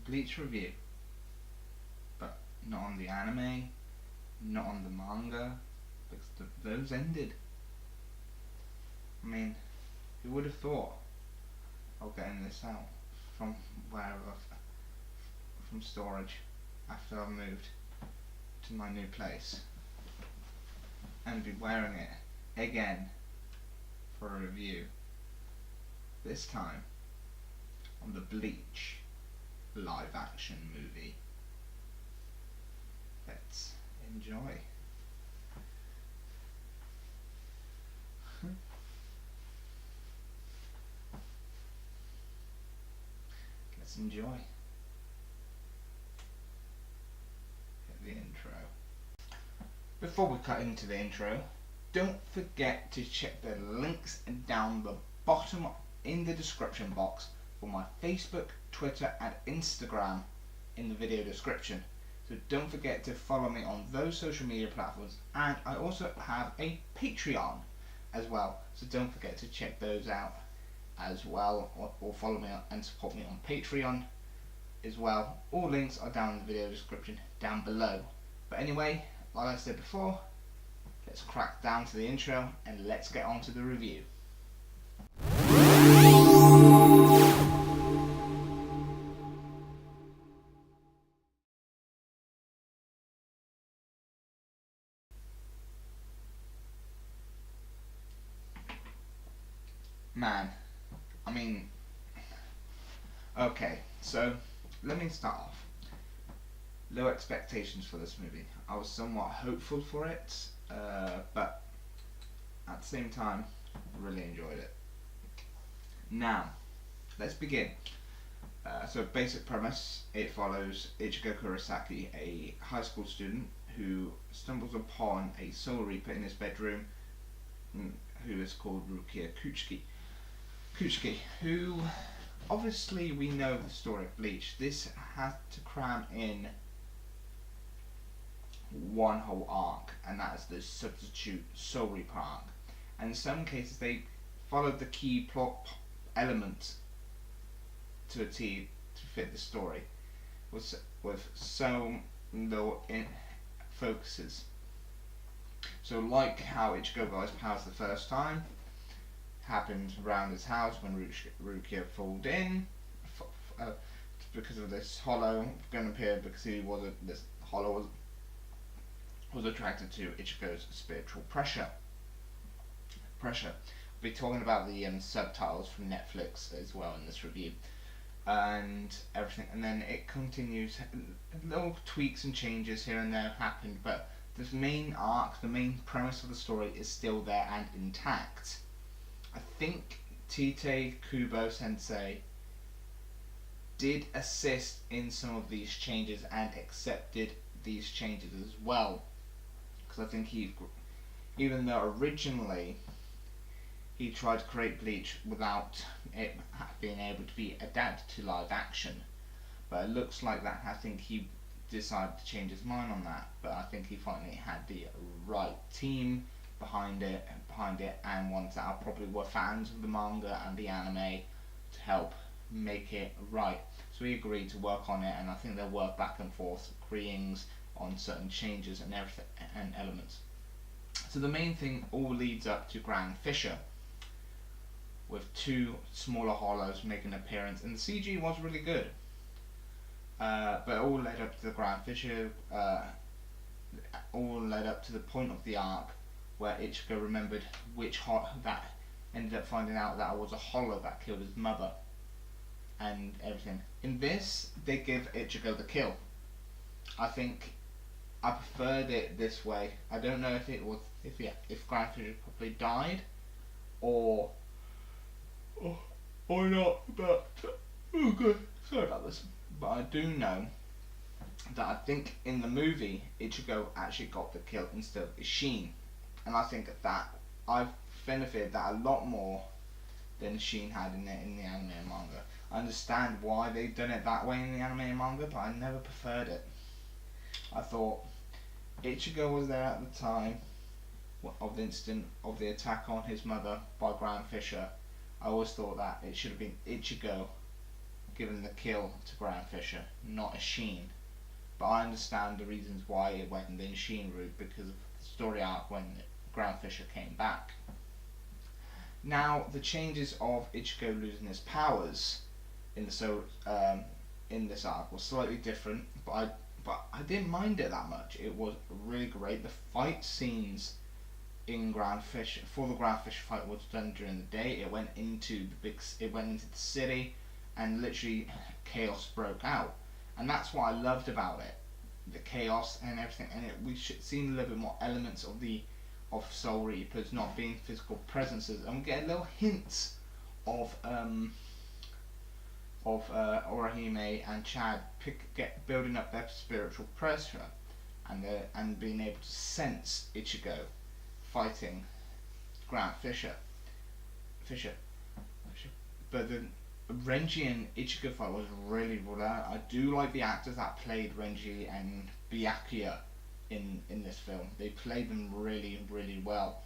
Bleach review, but not on the anime, not on the manga, because those ended. I mean, who would have thought of getting this out from wherever, from storage, after I've moved to my new place, and be wearing it again for a review, this time on the Bleach live action movie. Let's enjoy. Let's enjoy. Get the intro. Before we cut into the intro, don't forget to check the links down the bottom in the description box for my Facebook, Twitter and Instagram in the video description. So don't forget to follow me on those social media platforms, and I also have a Patreon as well, so don't forget to check those out as well, or follow me and support me on Patreon as well. All links are down in the video description down below. But anyway, like I said before, let's crack down to the intro and let's get on to the review. Man, I mean, okay, so let me start off. Low expectations for this movie. I was somewhat hopeful for it, but at the same time, really enjoyed it. Now, let's begin. So basic premise, it follows Ichigo Kurosaki, a high school student who stumbles upon a Soul Reaper in his bedroom, who is called Rukia Kuchiki, who, obviously we know the story of Bleach. This had to cram in one whole arc, and that is the substitute Soul Reaper arc. And in some cases they followed the key plot elements to a T to fit the story, with so little focuses. So like how Ichigo got his powers the first time, happened around his house when Rukia falled in, because of this hollow going to appear, because this hollow was attracted to Ichigo's spiritual pressure. We'll be talking about the subtitles from Netflix as well in this review, and everything, and then it continues. Little tweaks and changes here and there happened, but this main arc, the main premise of the story is still there and intact. I think Tite Kubo Sensei did assist in some of these changes and accepted these changes as well, because I think even though originally he tried to create Bleach without it being able to be adapted to live action, but it looks like that, I think he decided to change his mind on that, but I think he finally had the right team behind it, and ones that are probably were fans of the manga and the anime to help make it right. So he agreed to work on it, and I think they'll work back and forth, agreeing on certain changes and everything and elements. So the main thing all leads up to Grand Fissure, with two smaller hollows making an appearance, and the CG was really good. But it all led up to the Grand Fissure, all led up to the point of the arc where Ichigo remembered that ended up finding out that it was a hollow that killed his mother and everything. In this, they give Ichigo the kill. I think I preferred it this way. I don't know if Grand Fissure probably died or not, but oh god, sorry about this. But I do know that I think in the movie Ichigo actually got the kill instead of Ishin, and I think that I've benefited that a lot more than Ishin had in the anime and manga. I understand why they've done it that way in the anime and manga, but I never preferred it. I thought Ichigo was there at the time of the incident of the attack on his mother by Grand Fissure. I always thought that it should have been Ichigo given the kill to Grand Fisher, not Sheen. But I understand the reasons why it went the Sheen route because of the story arc when Grand Fisher came back. Now the changes of Ichigo losing his powers in in this arc was slightly different, but I didn't mind it that much. It was really great. The fight scenes in Grand Fish for the Grand Fish fight was done during the day. It went into the city, and literally chaos broke out, and that's what I loved about it, the chaos and everything. And we should see a little bit more elements of Soul Reapers not being physical presences, and we get a little hints of Orihime and Chad building up their spiritual pressure, and being able to sense Ichigo fighting Grand Fisher. But the Renji and Ichigo fight was really well. I do like the actors that played Renji and Byakuya in this film. They played them really, really well.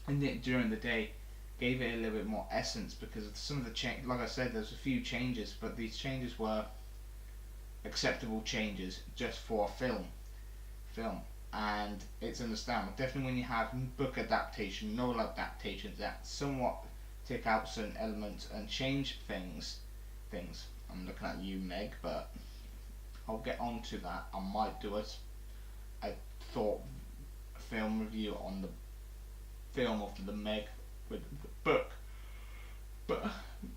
And during the day, gave it a little bit more essence because of some of the change. Like I said, there's a few changes, but these changes were acceptable changes just for a film, and it's understandable. Definitely when you have book adaptation, novel adaptations that somewhat take out certain elements and change things. I'm looking at you, Meg, but I'll get on to that. I might do a thought film review on the film of the Meg with the book, but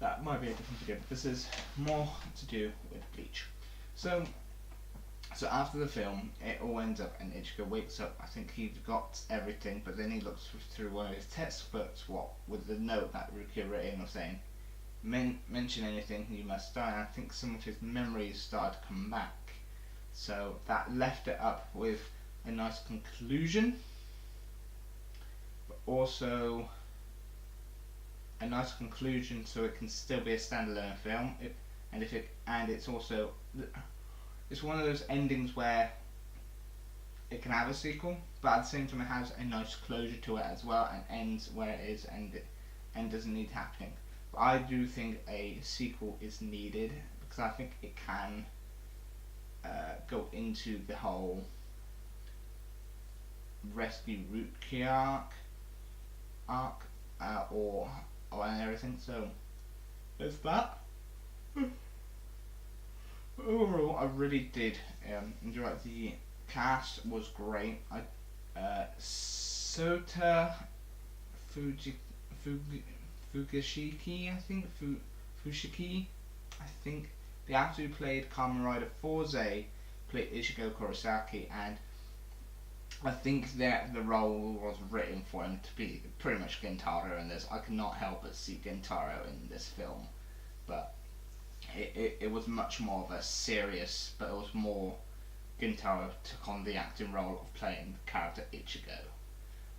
that might be a different video. This is more to do with Bleach. So after the film, it all ends up, and Ichigo wakes up. I think he's got everything, but then he looks through one of his textbooks, with the note that Rukia written of saying, mention anything, you must die. And I think some of his memories started to come back. So that left it up with a nice conclusion, but also a nice conclusion so it can still be a standalone film. It's one of those endings where it can have a sequel, but at the same time it has a nice closure to it as well, and ends where it is, and doesn't need happening. But I do think a sequel is needed because I think it can go into the whole rescue Rukia arc and everything. So there's that. Overall, I really did enjoy it. The cast was great. Sota Fushiki, I think, the actor who played Kamen Rider Forze played Ichigo Kurosaki, and I think that the role was written for him to be pretty much Gentaro in this. I could not help but see Gentaro in this film, but it was much more of a serious, but it was more Gentaro took on the acting role of playing the character Ichigo.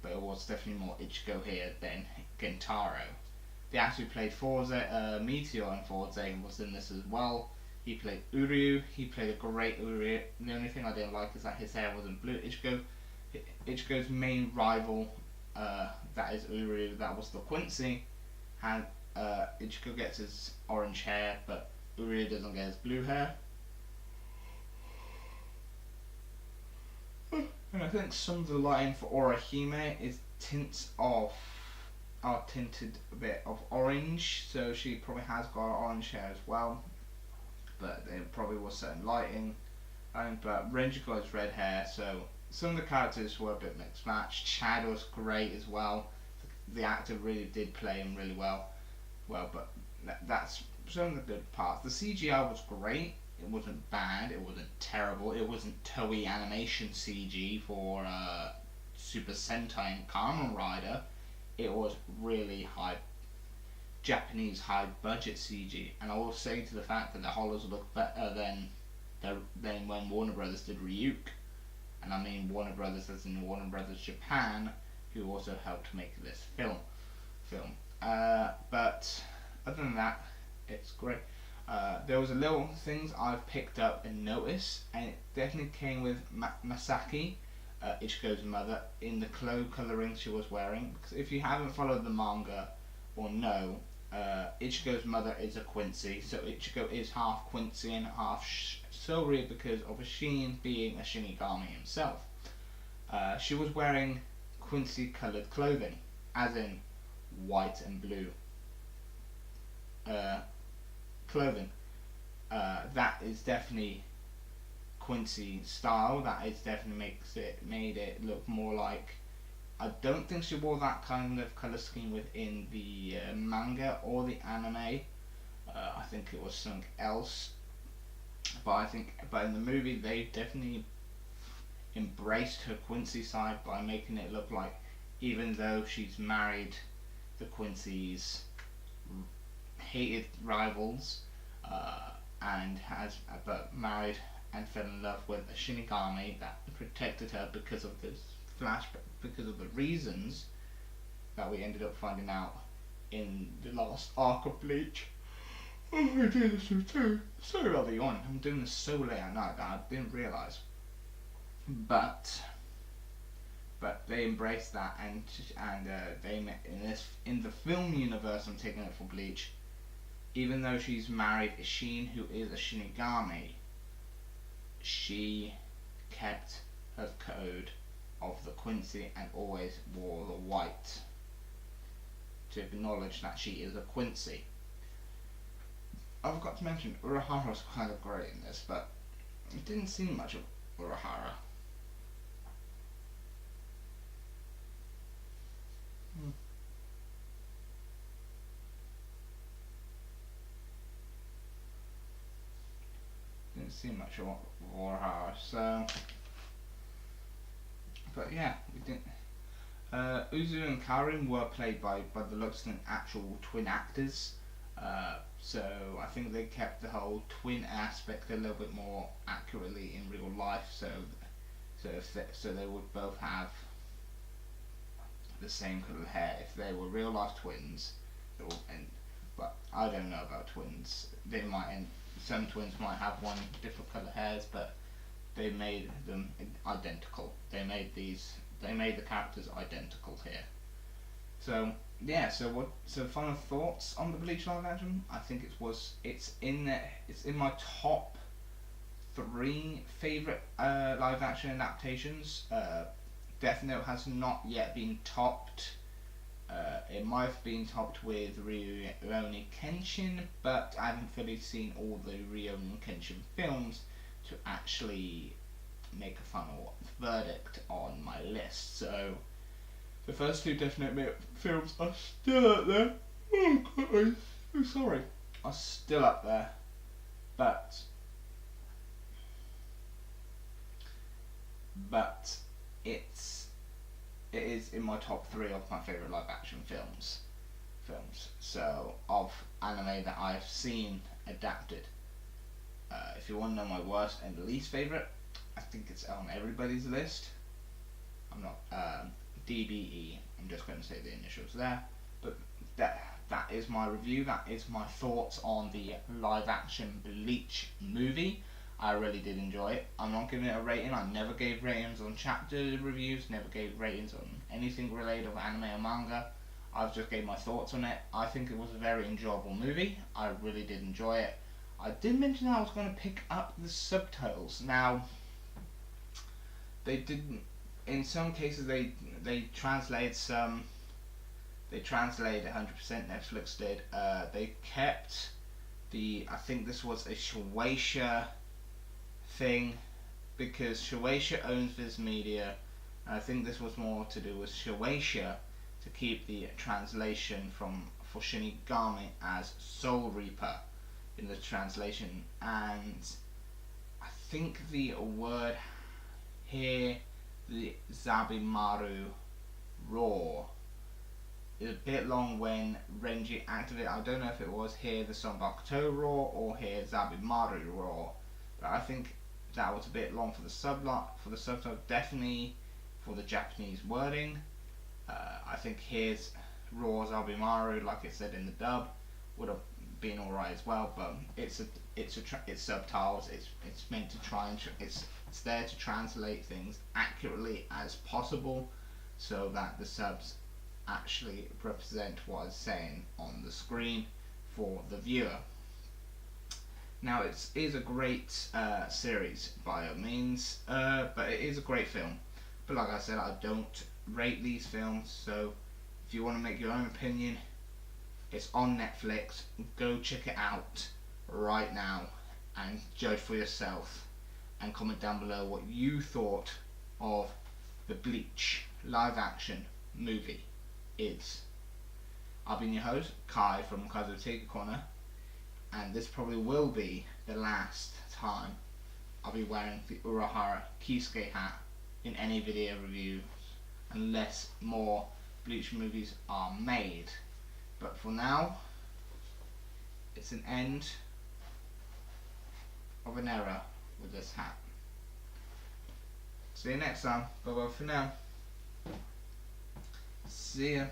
But it was definitely more Ichigo here than Gentaro. The actor who played Forze, Meteor in Forze, was in this as well. He played Uryu. He played a great Uryu. The only thing I didn't like is that his hair wasn't blue. Ichigo's main rival, that is Uryu, that was the Quincy, and Ichigo gets his orange hair, but Uryu doesn't get his blue hair. And I think some of the lighting for Orihime is tinted a bit of orange, so she probably has got orange hair as well, but there probably was certain lighting. But Renji got his red hair, so some of the characters were a bit mixed match. Chad was great as well. The actor really did play him really well, but that's some of the good parts. The CGI was great. It wasn't bad. It wasn't terrible. It wasn't Toei animation CG for Super Sentai and Kamen Rider. It was really Japanese high budget CG, and I will say to the fact that the hollows look better than when Warner Brothers did Ryuk, and I mean Warner Brothers as in Warner Brothers Japan, who also helped make this film. But other than that, it's great. There was a little things I've picked up and noticed, and it definitely came with Masaki, Ichigo's mother, in the clothing she was wearing. Because if you haven't followed the manga or know, Ichigo's mother is a Quincy, so Ichigo is half Quincy and half Soul Reaper because of Sheen being a Shinigami himself. She was wearing Quincy coloured clothing, as in white and blue clothing. That is definitely Quincy style. That is definitely made it look more like. I don't think she wore that kind of colour scheme within the manga or the anime. I think it was something else. But in the movie they definitely embraced her Quincy side by making it look like, even though she's married the Quincy's hated rivals, and has but married and fell in love with a Shinigami that protected her because of this flashback, because of the reasons that we ended up finding out in the last arc of Bleach. Oh, I did this too. Sorry about the yawn. I'm doing this so late at night that I didn't realise. But they embraced that, and they in the film universe. I'm taking it for Bleach. Even though she's married a Sheen who is a Shinigami, she kept her code of the Quincy and always wore the white to acknowledge that she is a Quincy. I forgot to mention Urahara's kind of great in this, but it didn't seem much of Urahara. Didn't see much of Urahara, so. But yeah, we didn't. Uzu and Karin were played by the looks of actual twin actors. So I think they kept the whole twin aspect a little bit more accurately in real life. So they would both have the same colour hair if they were real life twins. But I don't know about twins. They might, some twins might have one different colour hairs, but they made them identical. They made the characters identical here. So yeah, so final thoughts on the Bleach live action? I think it's in my top 3 favourite live action adaptations. Death Note has not yet been topped. It might have been topped with Rurouni Kenshin, but I haven't fully seen all the Rurouni Kenshin films to actually make a final verdict on my list. So the first 2 Death Note films are still up there. Oh God, I'm sorry. Are still up there, but it is in my top 3 of my favourite live action films. So of anime that I've seen adapted. If you want to know my worst and least favourite, I think it's on everybody's list. I'm not DBE. I'm just going to say the initials there. But that is my review. That is my thoughts on the live action Bleach movie. I really did enjoy it. I'm not giving it a rating. I never gave ratings on chapter reviews. Never gave ratings on anything related to anime or manga. I've just gave my thoughts on it. I think it was a very enjoyable movie. I really did enjoy it. I did mention that I was going to pick up the subtitles. Now, they didn't. In some cases, they translated some. They translated 100%. Netflix did. They kept the. I think this was a Shueisha thing, because Shueisha owns Viz Media. I think this was more to do with Shueisha to keep the translation for Shinigami as Soul Reaper in the translation, and I think the word here, the Zabimaru roar, is a bit long when Renji activated. I don't know if it was here the Sonbakuto roar or here Zabimaru roar, but I think that was a bit long for the subtitle, definitely for the Japanese wording. I think here's roar Zabimaru, like it said in the dub, would have been alright as well, but it's subtitles. It's meant to try and it's there to translate things accurately as possible, so that the subs actually represent what it's saying on the screen for the viewer. Now, it is a great series by all means, but it is a great film. But like I said, I don't rate these films, so if you want to make your own opinion, it's on Netflix. Go check it out right now and judge for yourself, and comment down below what you thought of the Bleach live action movie is. I've been your host, Kai from Kazuo Corner, and this probably will be the last time I'll be wearing the Urahara Kisuke hat in any video reviews, unless more Bleach movies are made. But for now, it's an end of an era with this hat. See you next time. Bye bye for now. See ya.